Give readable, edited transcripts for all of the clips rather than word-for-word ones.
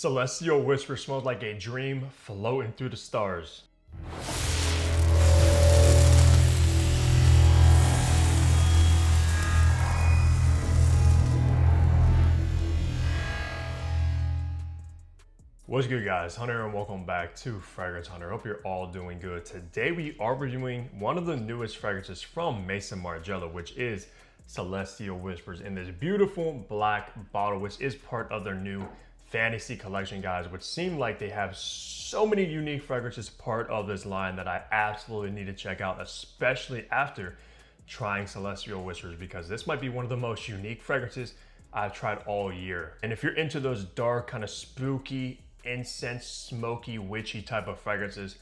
Celestial Whisper smells like a dream floating through the stars. What's good, guys? Hunter and welcome back to Fragrance Hunter. Hope you're all doing good. Today we are reviewing one of the newest fragrances from Maison Margiela, which is Celestial Whispers in this beautiful black bottle, which is part of their new fantasy collection, guys, which seem like they have so many unique fragrances part of this line that I absolutely need to check out, especially after trying Celestial Whispers, because this might be one of the most unique fragrances I've tried all year. And if you're into those dark, kind of spooky, incense, smoky, witchy type of fragrances,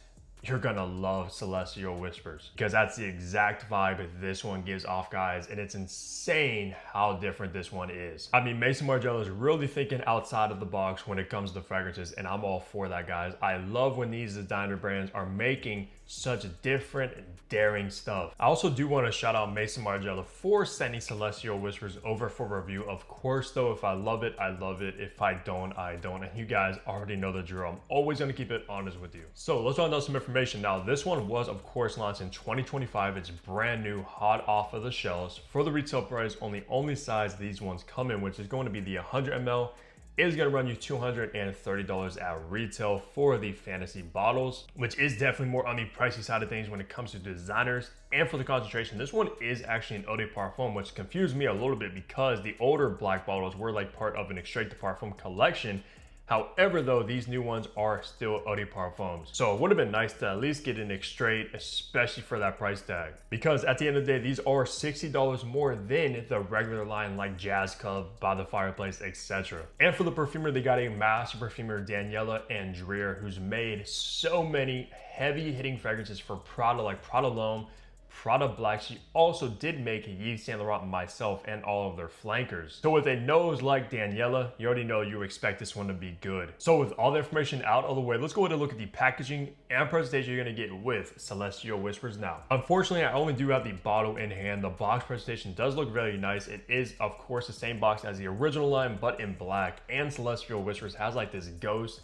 you're gonna love Celestial Whispers, because that's the exact vibe this one gives off, guys, and it's insane how different this one is. I mean, Maison Margiela is really thinking outside of the box when it comes to fragrances, and I'm all for that, guys. I love when these designer brands are making such different and daring stuff. I also do want to shout out Maison Margiela for sending Celestial Whispers over for review. Of course, though, if I love it, I love it. If I don't, I don't. And you guys already know the drill. I'm always going to keep it honest with you. So let's run down some information. Now, this one was, of course, launched in 2025. It's brand new, hot off of the shelves. For the retail price, only size these ones come in, which is going to be the 100 ml. Is going to run you $230 at retail for the fantasy bottles, which is definitely more on the pricey side of things when it comes to designers. And for the concentration, this one is actually an eau de parfum, which confused me a little bit because the older black bottles were like part of an extrait de parfum collection. However, though, these new ones are still eau de parfums. So it would have been nice to at least get an extrait, especially for that price tag. Because at the end of the day, these are $60 more than the regular line like Jazz Cub, By the Fireplace, etc. And for the perfumer, they got a master perfumer, Daniela Andrea, who's made so many heavy hitting fragrances for Prada, like Prada L'Homme, Prada Black. She also did make Yves Saint Laurent, myself, and all of their flankers. So with a nose like Daniela, you already know you expect this one to be good. So with all the information out of the way, let's go ahead and look at the packaging and presentation you're gonna get with Celestial Whispers now. Unfortunately, I only do have the bottle in hand. The box presentation does look very nice. It is, of course, the same box as the original line, but in black. And Celestial Whispers has like this ghost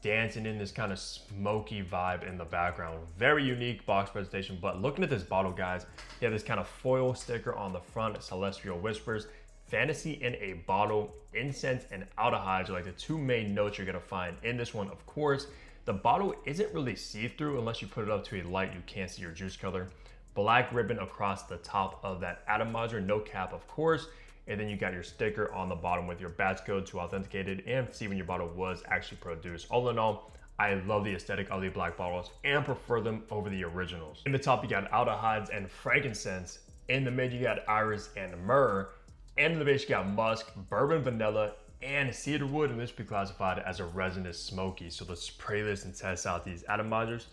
dancing in this kind of smoky vibe in the background. Very unique box presentation. But looking at this bottle, guys, you have this kind of foil sticker on the front, Celestial Whispers, fantasy in a bottle, incense and aldehydes are like the two main notes you're gonna find in this one. Of course, the bottle isn't really see-through unless you put it up to a light. You can't see your juice color. Black ribbon across the top of that atomizer, no cap, of course. And then you got your sticker on the bottom with your batch code to authenticate it and see when your bottle was actually produced. All in all, I love the aesthetic of the black bottles and prefer them over the originals. In the top, you got aldehydes and frankincense. In the mid, you got iris and myrrh. And in the base, you got musk, bourbon, vanilla, and cedarwood, and this would be classified as a resinous smoky. So let's spray this and test out these atomizers.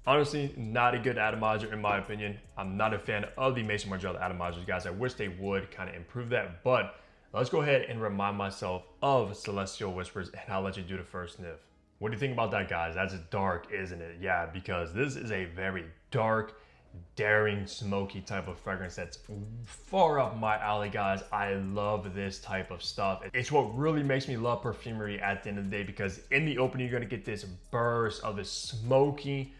Honestly, not a good atomizer in my opinion. I'm not a fan of the Maison Margiela atomizers, guys. I wish they would kind of improve that, but let's go ahead and remind myself of Celestial Whispers and I'll let you do the first sniff. What do you think about that, guys? That's dark, isn't it? Yeah, because this is a very dark, daring, smoky type of fragrance that's far up my alley, guys. I love this type of stuff. It's what really makes me love perfumery at the end of the day, because in the opening, you're gonna get this burst of this smoky,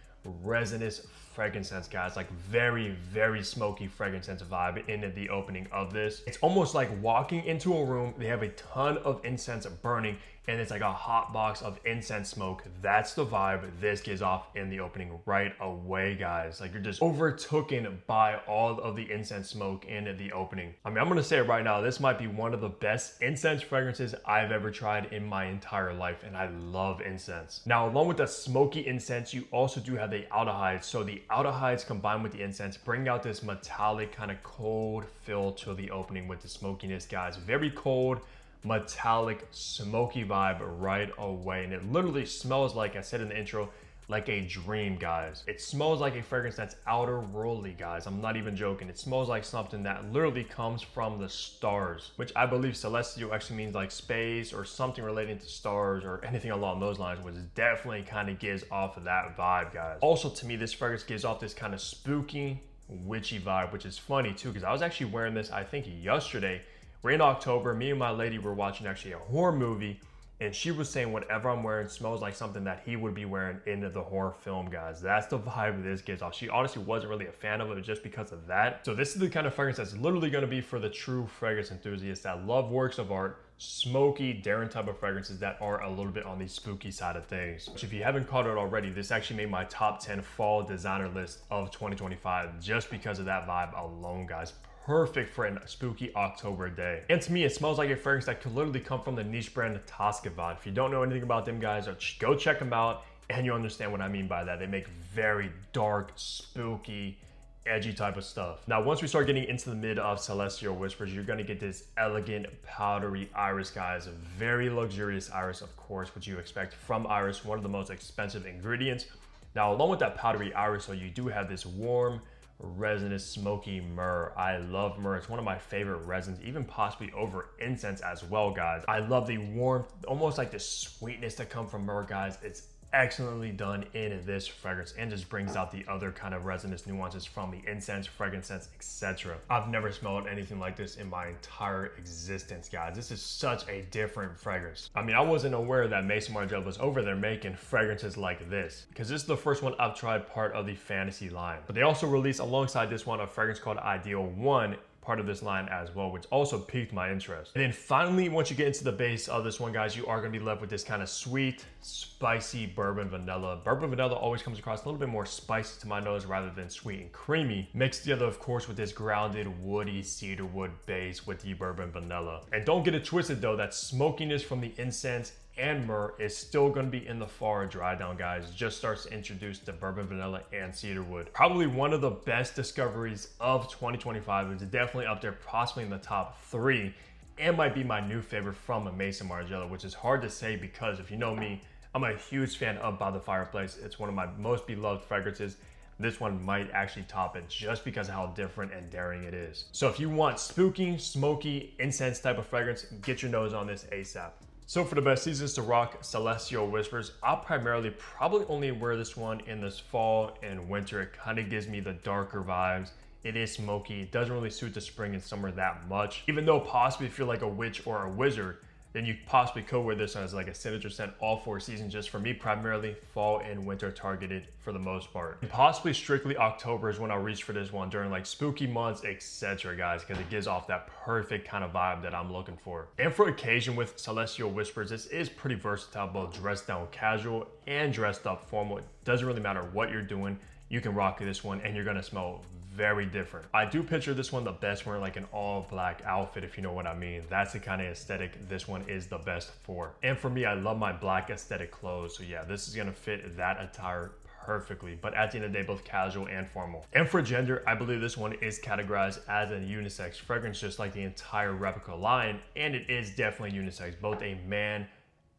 resinous frankincense, guys, like very, very smoky frankincense vibe in the opening of this. It's almost like walking into a room, they have a ton of incense burning, and it's like a hot box of incense smoke. That's the vibe this gives off in the opening right away, guys. Like you're just overtaken by all of the incense smoke in the opening. I mean, I'm gonna say it right now, this might be one of the best incense fragrances I've ever tried in my entire life, and I love incense. Now, along with the smoky incense, you also do have the aldehydes. So the aldehydes combined with the incense bring out this metallic kind of cold feel to the opening with the smokiness, guys. Very cold, metallic, smoky vibe right away. And it literally smells like I said in the intro, like a dream, guys. It smells like a fragrance that's outer worldly, guys. I'm not even joking. It smells like something that literally comes from the stars, which I believe celestial actually means like space or something relating to stars or anything along those lines, which definitely kind of gives off of that vibe, guys. Also, to me, this fragrance gives off this kind of spooky, witchy vibe, which is funny too, because I was actually wearing this, I think yesterday. We're in October, me and my lady were watching actually a horror movie, And she was saying whatever I'm wearing smells like something that he would be wearing in the horror film, guys. That's the vibe this gives off. She honestly wasn't really a fan of it just because of that. So this is the kind of fragrance that's literally going to be for the true fragrance enthusiasts that love works of art, smoky, daring type of fragrances that are a little bit on the spooky side of things. Which if you haven't caught it already, this actually made my top 10 fall designer list of 2025 just because of that vibe alone, guys. Perfect for a spooky October day. And to me, it smells like a fragrance that could literally come from the niche brand hacivat. If you don't know anything about them, guys, go check them out and you'll understand what I mean by that. They make very dark, spooky, edgy type of stuff. Now, once we start getting into the mid of Celestial Whispers, you're gonna get this elegant, powdery iris, guys. A very luxurious iris, of course, which you expect from iris, one of the most expensive ingredients. Now, along with that powdery iris, so you do have this warm, resinous, smoky myrrh. I love myrrh. It's one of my favorite resins, even possibly over incense as well, guys. I love the warmth, almost like the sweetness that comes from myrrh, guys. It's excellently done in this fragrance and just brings out the other kind of resinous nuances from the incense, frankincense, etc. I've never smelled anything like this in my entire existence, guys. This is such a different fragrance. I mean, I wasn't aware that Maison Margiela was over there making fragrances like this, because this is the first one I've tried part of the fantasy line. But they also released alongside this one a fragrance called Ideal 1, part of this line as well, which also piqued my interest. And then finally, once you get into the base of this one, guys, you are gonna be left with this kind of sweet, spicy bourbon vanilla. Bourbon vanilla always comes across a little bit more spicy to my nose rather than sweet and creamy. Mixed together, of course, with this grounded, woody cedarwood base with the bourbon vanilla. And don't get it twisted though, that smokiness from the incense and myrrh is still going to be in the far dry down, guys. Just starts to introduce the bourbon vanilla and cedarwood. Probably one of the best discoveries of 2025. It's definitely up there, possibly in the top 3, and might be my new favorite from Maison Margiela, which is hard to say because if you know me, I'm a huge fan of By the Fireplace. It's one of my most beloved fragrances. This one might actually top it just because of how different and daring it is. So if you want spooky, smoky, incense type of fragrance, get your nose on this ASAP. So for the best seasons to rock Celestial Whispers, I'll primarily probably only wear this one in this fall and winter. It kind of gives me the darker vibes. It is smoky. It doesn't really suit the spring and summer that much. Even though possibly if you're like a witch or a wizard, then you possibly could wear this as like a signature scent all 4 seasons. Just for me, primarily fall and winter targeted for the most part. And possibly strictly October is when I'll reach for this one during like spooky months, etc., guys, because it gives off that perfect kind of vibe that I'm looking for. And for occasion with Celestial Whispers, this is pretty versatile, both dressed down casual and dressed up formal. It doesn't really matter what you're doing. You can rock this one and you're gonna smell very different. I do picture this one the best wearing like an all black outfit, if you know what I mean. That's the kind of aesthetic this one is the best for. And for me, I love my black aesthetic clothes. So yeah, this is gonna fit that attire perfectly, but at the end of the day, both casual and formal. And for gender, I believe this one is categorized as a unisex fragrance, just like the entire replica line. And it is definitely unisex. Both a man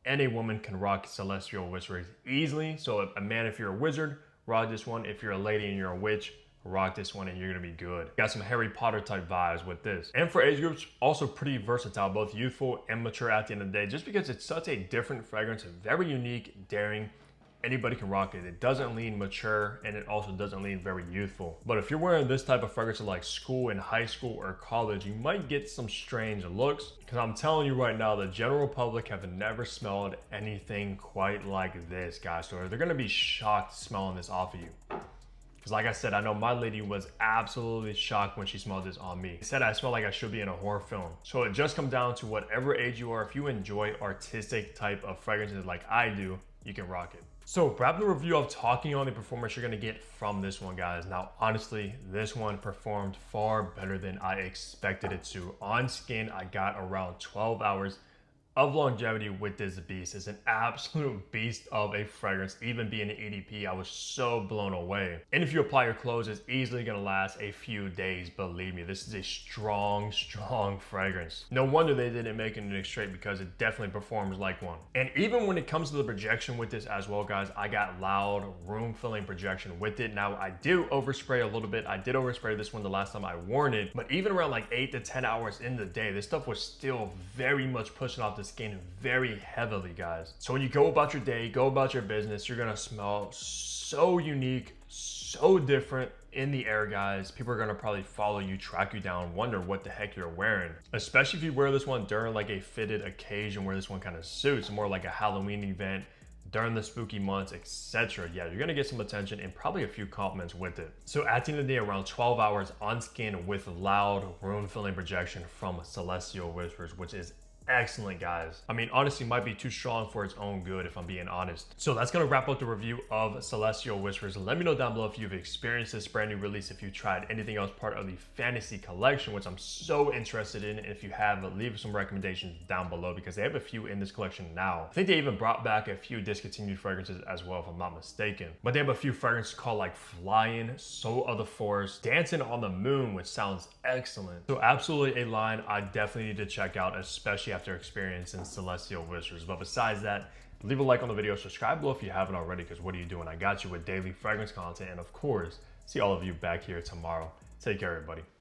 and a woman can rock Celestial Whispers easily. So a man, if you're a wizard, rock this one. If you're a lady and you're a witch, rock this one and you're gonna be good. Got some Harry Potter type vibes with this. And for age groups, also pretty versatile, both youthful and mature at the end of the day, just because it's such a different fragrance, very unique, daring. Anybody can rock it. It doesn't lean mature and it also doesn't lean very youthful. But if you're wearing this type of fragrance in like school, in high school or college, you might get some strange looks, because I'm telling you right now, the general public have never smelled anything quite like this, guys. So they're gonna be shocked smelling this off of you. Because like I said, I know my lady was absolutely shocked when she smelled this on me. She said I smell like I should be in a horror film. So it just comes down to whatever age you are. If you enjoy artistic type of fragrances like I do, you can rock it. So wrap the review of talking on the performance you're gonna get from this one, guys. Now, honestly, this one performed far better than I expected it to. On skin, I got around 12 hours of longevity with this beast. It's an absolute beast of a fragrance. Even being an EDP, I was so blown away. And if you apply your clothes, it's easily gonna last a few days. Believe me, this is a strong, strong fragrance. No wonder they didn't make it in straight, because it definitely performs like one. And even when it comes to the projection with this as well, guys, I got loud, room-filling projection with it. Now, I do overspray a little bit. I did overspray this one the last time I worn it, but even around like 8 to 10 hours in the day, this stuff was still very much pushing off the skin very heavily, guys. So when you go about your day, go about your business, you're gonna smell so unique, so different in the air, guys. People are gonna probably follow you, track you down, wonder what the heck you're wearing. Especially if you wear this one during like a fitted occasion where this one kind of suits, more like a Halloween event, during the spooky months, etc. Yeah, you're gonna get some attention and probably a few compliments with it. So at the end of the day, around 12 hours on skin with loud room-filling projection from Celestial Whispers, which is excellent, guys. I mean, honestly, might be too strong for its own good if I'm being honest. So that's gonna wrap up the review of Celestial Whispers. Let me know down below if you've experienced this brand new release, if you tried anything else part of the fantasy collection, which I'm so interested in. And if you have, leave some recommendations down below because they have a few in this collection now. I think they even brought back a few discontinued fragrances as well, if I'm not mistaken. But they have a few fragrances called like Flying, Soul of the Forest, Dancing on the Moon, which sounds excellent. So absolutely a line I definitely need to check out, especially after experiencing Celestial Whispers. But besides that, leave a like on the video, subscribe below if you haven't already, because what are you doing? I got you with daily fragrance content, and of course, see all of you back here tomorrow. Take care, everybody.